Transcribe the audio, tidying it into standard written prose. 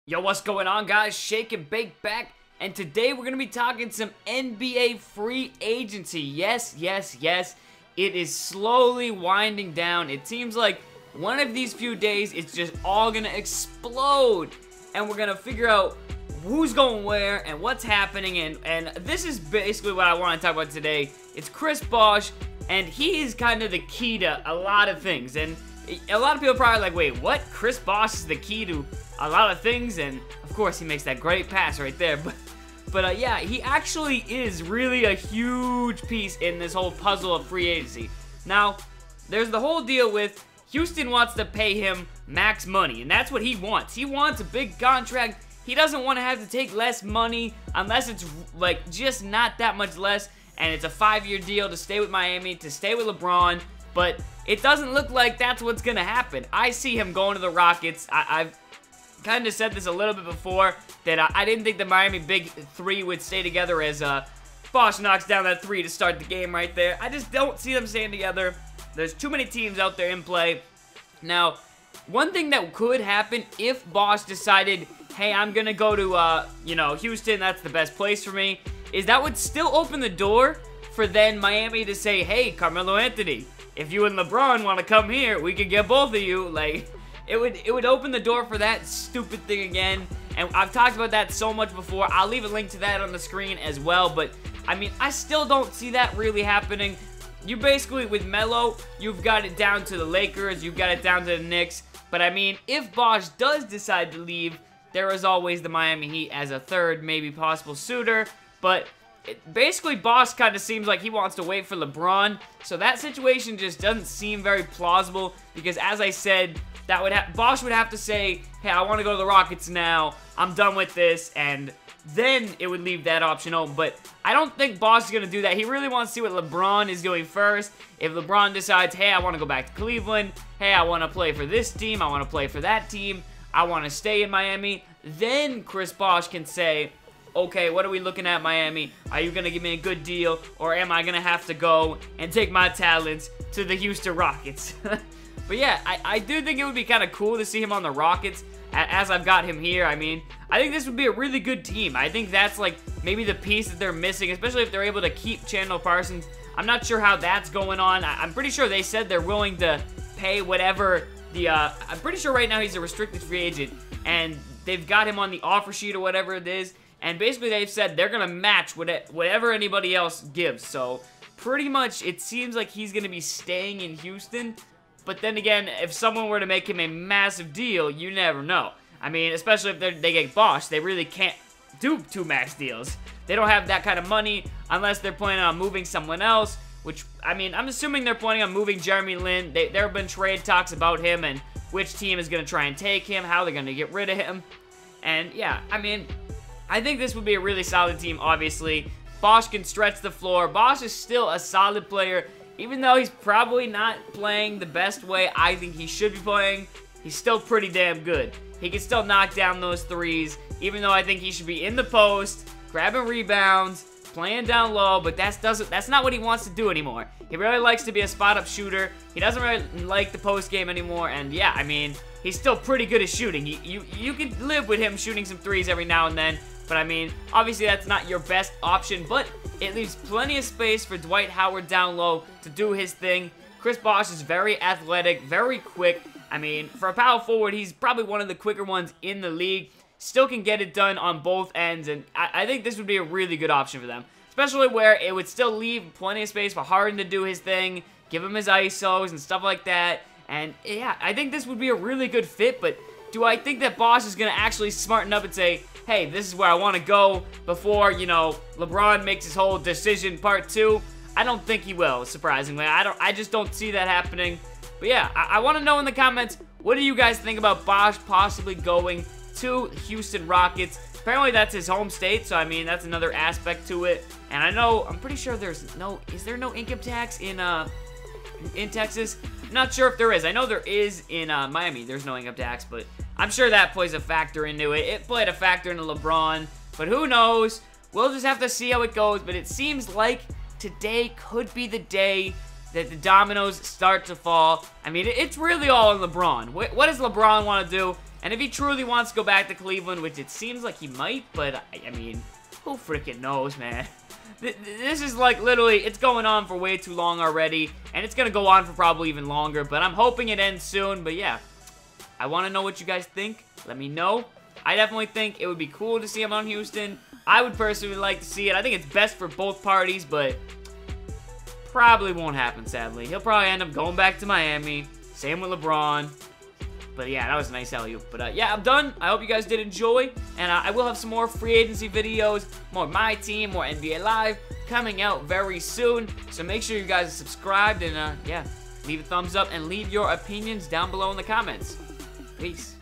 Yo, what's going on, guys? Shake and Bake back, and today we're going to be talking some NBA free agency. Yes, it is slowly winding down. It seems like one of these few days, it's just all going to explode, and we're going to figure out who's going where and what's happening, and this is basically what I want to talk about today. It's Chris Bosh, and he is kind of the key to a lot of things, and a lot of people are probably like, wait, what? Chris Bosh is the key to a lot of things, and of course he makes that great pass right there, but yeah, he actually is really a huge piece in this whole puzzle of free agency. Now, there's the whole deal with Houston wants to pay him max money, and that's what he wants. He wants a big contract. He doesn't want to have to take less money unless it's like just not that much less, and it's a 5-year deal to stay with Miami, to stay with LeBron, but it doesn't look like that's what's going to happen. I see him going to the Rockets. I've kind of said this a little bit before, that I didn't think the Miami Big Three would stay together as Bosh knocks down that three to start the game right there. I just don't see them staying together. There's too many teams out there in play. Now, one thing that could happen if Bosh decided, hey, I'm going to go to, Houston, that's the best place for me, is that would still open the door for then Miami to say, hey, Carmelo Anthony, if you and LeBron want to come here, we could get both of you. Like, it would open the door for that stupid thing again, and I've talked about that so much before. I'll leave a link to that on the screen as well, but I mean, I still don't see that really happening. You basically, with Melo, you've got it down to the Lakers, you've got it down to the Knicks, but I mean, if Bosh does decide to leave, there is always the Miami Heat as a third, maybe possible suitor, but basically, Bosh kind of seems like he wants to wait for LeBron, so that situation just doesn't seem very plausible, because as I said, Bosh would have to say, hey, I want to go to the Rockets now, I'm done with this, and then it would leave that option open. But I don't think Bosh is going to do that. He really wants to see what LeBron is doing first. If LeBron decides, hey, I want to go back to Cleveland, hey, I want to play for this team, I want to play for that team, I want to stay in Miami, then Chris Bosh can say, okay, what are we looking at, Miami? Are you going to give me a good deal, or am I going to have to go and take my talents to the Houston Rockets? But yeah, I do think it would be kind of cool to see him on the Rockets, as I've got him here. I mean, I think this would be a really good team. I think that's like maybe the piece that they're missing, especially if they're able to keep Chandler Parsons. I'm not sure how that's going on. I'm pretty sure they said they're willing to pay whatever the, I'm pretty sure right now he's a restricted free agent, and they've got him on the offer sheet or whatever it is, and basically they've said they're going to match whatever anybody else gives. So pretty much it seems like he's going to be staying in Houston. But then again, if someone were to make him a massive deal, you never know. I mean, especially if they get Bosh, they really can't do 2 max deals. They don't have that kind of money unless they're planning on moving someone else, which, I mean, I'm assuming they're planning on moving Jeremy Lin. There have been trade talks about him and which team is going to try and take him, how they're going to get rid of him. And yeah, I mean, I think this would be a really solid team, obviously. Bosh can stretch the floor. Bosh is still a solid player. Even though he's probably not playing the best way I think he should be playing, he's still pretty damn good. He can still knock down those threes, even though I think he should be in the post, grabbing rebounds, playing down low, but that's not what he wants to do anymore. He really likes to be a spot-up shooter. He doesn't really like the post game anymore, and yeah, I mean, he's still pretty good at shooting. You could live with him shooting some threes every now and then, but I mean, obviously that's not your best option, but it leaves plenty of space for Dwight Howard down low to do his thing. Chris Bosh is very athletic, very quick. I mean, for a power forward, he's probably one of the quicker ones in the league. Still can get it done on both ends, and I think this would be a really good option for them. Especially where it would still leave plenty of space for Harden to do his thing, give him his ISOs and stuff like that. And yeah, I think this would be a really good fit, but do I think that Bosh is going to actually smarten up and say, hey, this is where I want to go before, LeBron makes his whole decision part 2? I don't think he will, surprisingly. I just don't see that happening. But yeah, I want to know in the comments, what do you guys think about Bosh possibly going to Houston Rockets? Apparently that's his home state, so I mean, that's another aspect to it. And I'm pretty sure is there no income tax in Texas? I'm not sure if there is. I know there is in Miami. There's no income tax, but I'm sure that plays a factor into it. It played a factor into LeBron, but who knows? We'll just have to see how it goes, but it seems like today could be the day that the dominoes start to fall. I mean, it's really all on LeBron. What does LeBron want to do? And if he truly wants to go back to Cleveland, which it seems like he might, but, I mean, who freaking knows, man? This is like literally, it's going on for way too long already, and it's going to go on for probably even longer, but I'm hoping it ends soon. But yeah, I want to know what you guys think. Let me know. I definitely think it would be cool to see him on Houston. I would personally like to see it. I think it's best for both parties, but probably won't happen, sadly. He'll probably end up going back to Miami. Same with LeBron. But yeah, that was a nice alley-oop. But yeah, I'm done. I hope you guys did enjoy. And I will have some more free agency videos, more my team, more NBA Live coming out very soon. So make sure you guys are subscribed and yeah, leave a thumbs up and leave your opinions down below in the comments. Peace.